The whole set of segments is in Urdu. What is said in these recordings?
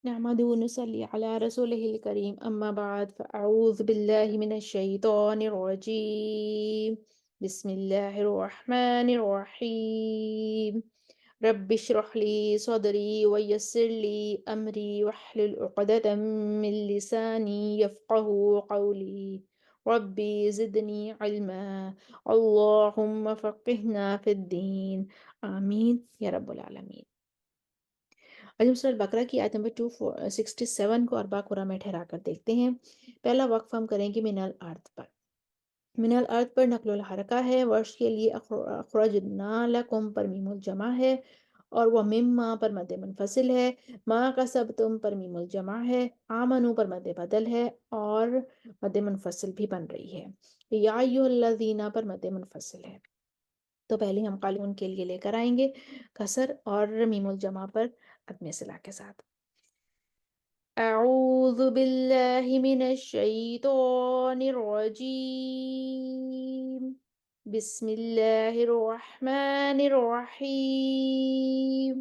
نحمده ونصلي على رسوله الكريم أما بعد فأعوذ بالله من الشيطان الرجيم بسم الله الرحمن الرحيم رب اشرح لي صدري ويسر لي أمري واحلل عقدة من لساني يفقه قولي ربي زدني علما اللهم فقهنا في الدين آمين يا رب العالمين۔ آج ہم سورۃ البقرہ کی آیت نمبر 267 کو اربع قرآن میں ٹھہرا کر دیکھتے ہیں۔ پہلا وقف ہم کریں گے من الارض پر۔ من الارض پر نقل الحرکہ ہے، ورش کے لیے اخرجنا لکم پر میم الجمع ہے، اور وہ مما پر مد منفصل ہے، ما کسبتم پر میم الجمع ہے، آمنو پر مد بدل ہے اور مد منفصل بھی بن رہی ہے، یا ایھا الذین پر مد منفصل ہے۔ تو پہلے ہم قالون کے لیے لے کر آئیں گے کسر اور میم الجمع پر عدم صلہ کے ساتھ۔ اعوذ باللہ من الشیطان الرجیم بسم اللہ الرحمن الرحیم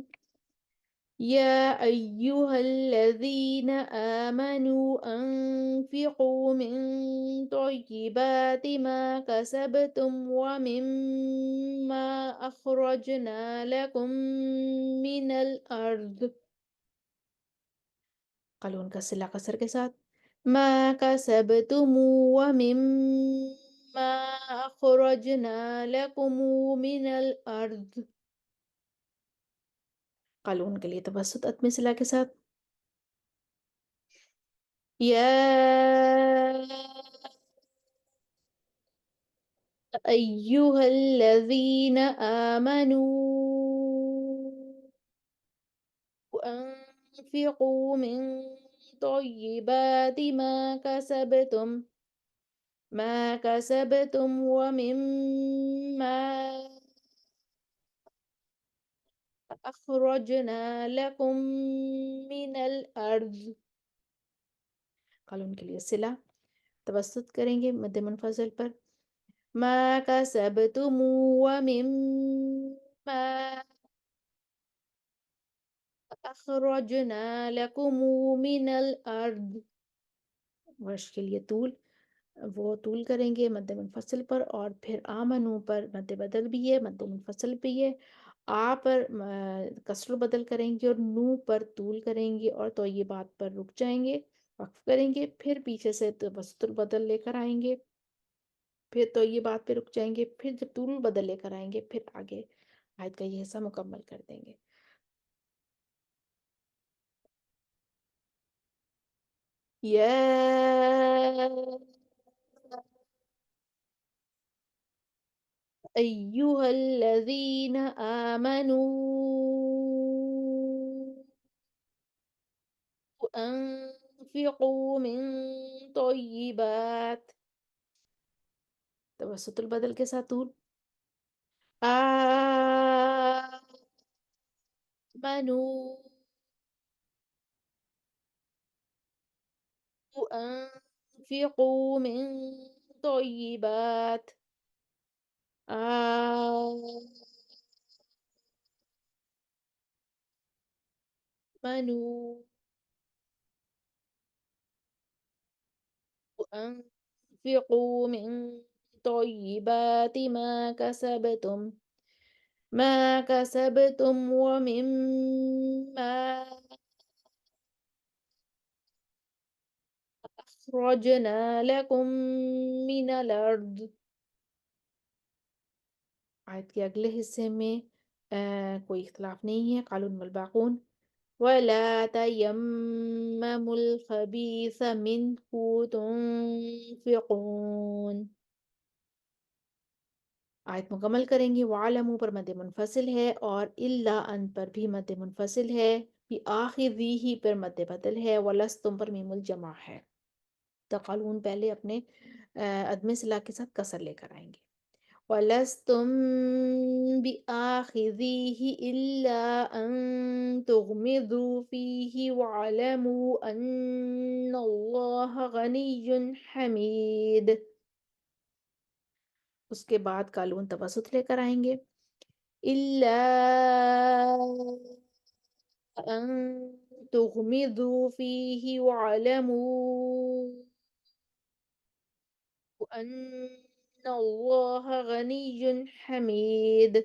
يا أيها الذين آمنوا أنفقوا من طيبات ما كسبتم ومما أخرجنا لكم من الأرض قالون کا صلہ قصر کے ساتھ ما كسبتم ومما أخرجنا لكم من الأرض قالون کے لیے توسط عدم صلہ کے ساتھ يا أيها الذين آمنوا أنفقوا من طيبات ما كسبتم ومما أخرجنا لكم من الأرض قالون کے لیے صلہ توسط کریں گے مد منفصل پر ما كسبتم ومما أخرجنا لكم من الأرض ورش کے لیے طول وہ طول کریں گے مد منفصل پر، اور پھر آمنو پر مد بدل بھی ہے، مد منفصل بھی ہے، آ پر کسر بدل کریں گے اور نو پر طول کریں گے، اور طیبات پر رک جائیں گے، وقف کریں گے، پھر پیچھے سے توسط البدل لے کر آئیں گے، پھر طیبات پہ رک جائیں گے، پھر جب طول البدل لے کر آئیں گے پھر آگے آیت کا یہ حصہ مکمل کر دیں گے۔ یا أيها الذين آمنوا أنفقوا من طيبات توسط البدل کے ساتھ طول آمنوا أنفقوا من طيبات آمنوا أنفقوا من طيبات ما كسبتم ومما أخرجنا لكم من الأرض آیت کے اگلے حصے میں کوئی اختلاف نہیں ہے، قالون والباقون وَلَا تَيَمَّمُوا الْخَبِيثَ مِنْهُ تُنْفِقُونَ آیت مکمل کریں گے، وَعَلَمُوا پر مد منفصل ہے اور إِلَّا أَن پر بھی مد منفصل ہے، بِآخِذِهِ پر مد بدل ہے، وَلَسْتُم پر میم الجمع ہے۔ تو قالون پہلے اپنے عدم صلہ کے ساتھ کسر لے کر آئیں گے، وَلَسْتُم بِآخِذِيهِ إِلَّا أَن تُغْمِضُوا فِيهِ وَاعْلَمُوا أَنَّ اللَّهَ غَنِيٌّ حَمِيدٌ اس کے بعد قالون توسط لے کر آئیں گے، إِلَّا أَن تغمضوا فيه واعلموا أن الله غني حميد.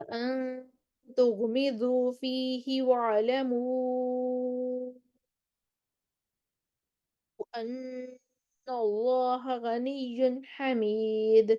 أن تغمضوا فيه واعلموا أن الله غني حميد।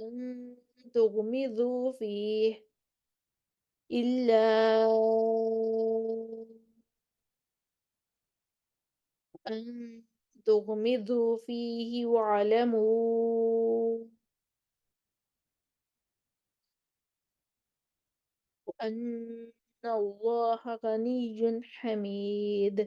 أن تغمضوا فيه إلا أن تغمضوا فيه واعلموا أن الله غني حميد।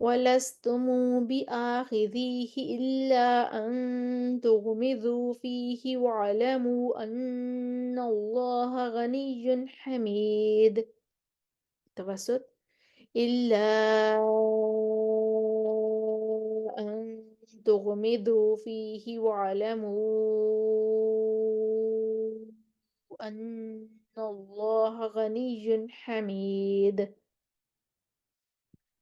ولستم بآخذيه إلا أن تغمضوا فيه واعلموا أن الله غني حميد توسط إلا أن تغمضوا فيه واعلموا أن الله غني حميد।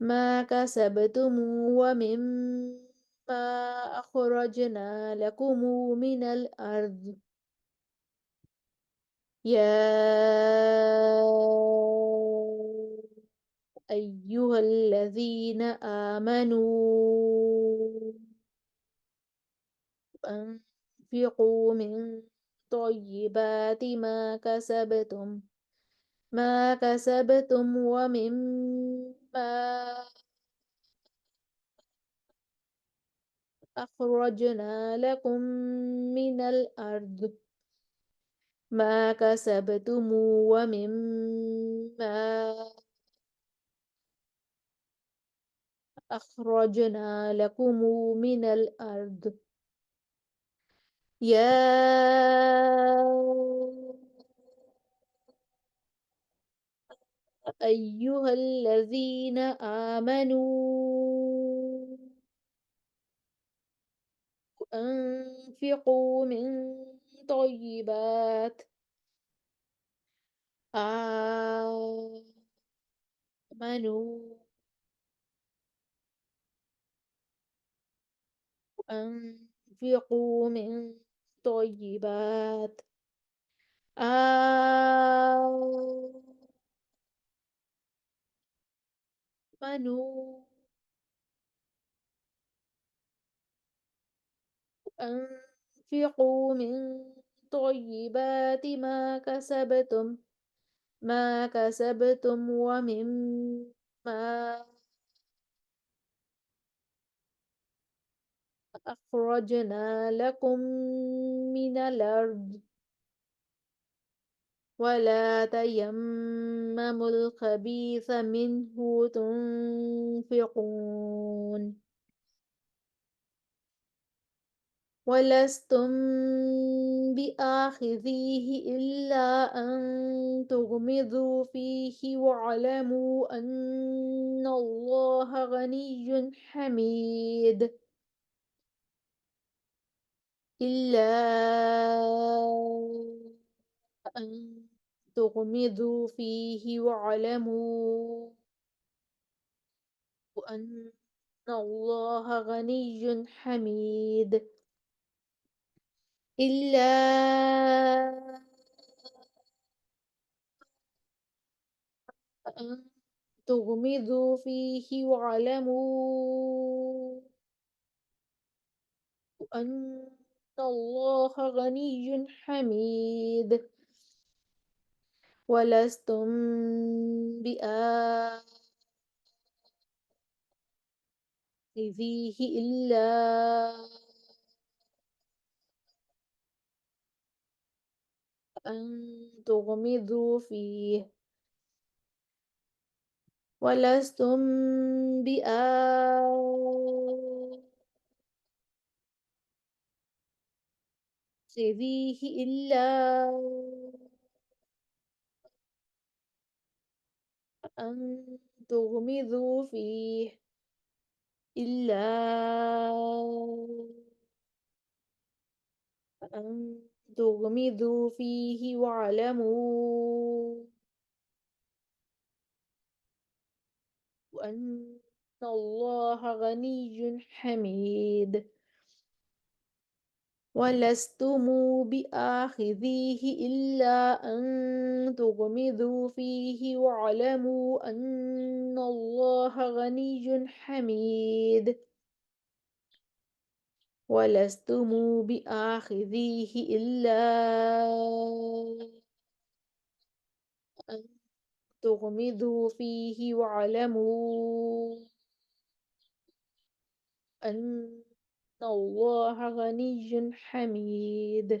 ما كسبتم ومما أخرجنا لكم من الأرض يا أيها الذين آمنوا أنفقوا من طيبات ما كسبتم ومما أخرجنا لكم من الأرض ما كسبتم ومما أخرجنا لكم من الأرض يا أيها الذين آمنوا أنفقوا من طيبات آمنوا أنفقوا من طيبات آمنوا أنفقوا من طيبات ما كسبتم ومما ما أخرجنا لكم من الأرض ولا تيمموا الخبيث منه تنفقون ولستم بآخذيه إلا أن تغمضوا فيه واعلموا أن الله غني حميد إلا أن تغمضوا فيه واعلموا أن الله غني حميد إلا أن تغمضوا فيه واعلموا أن الله غني حميد ولستم بآخذيه إلا أن تغمضوا فيه ولستم بآخذيه إلا أن تغمضوا فيه إلا أن تغمضوا فيه واعلموا أن الله غني حميد ولستم بآخذيه إلا أن تغمضوا فيه واعلموا أن الله غني حميد ولستم بآخذيه إلا أن تغمضوا فيه واعلموا أن الله غني حميد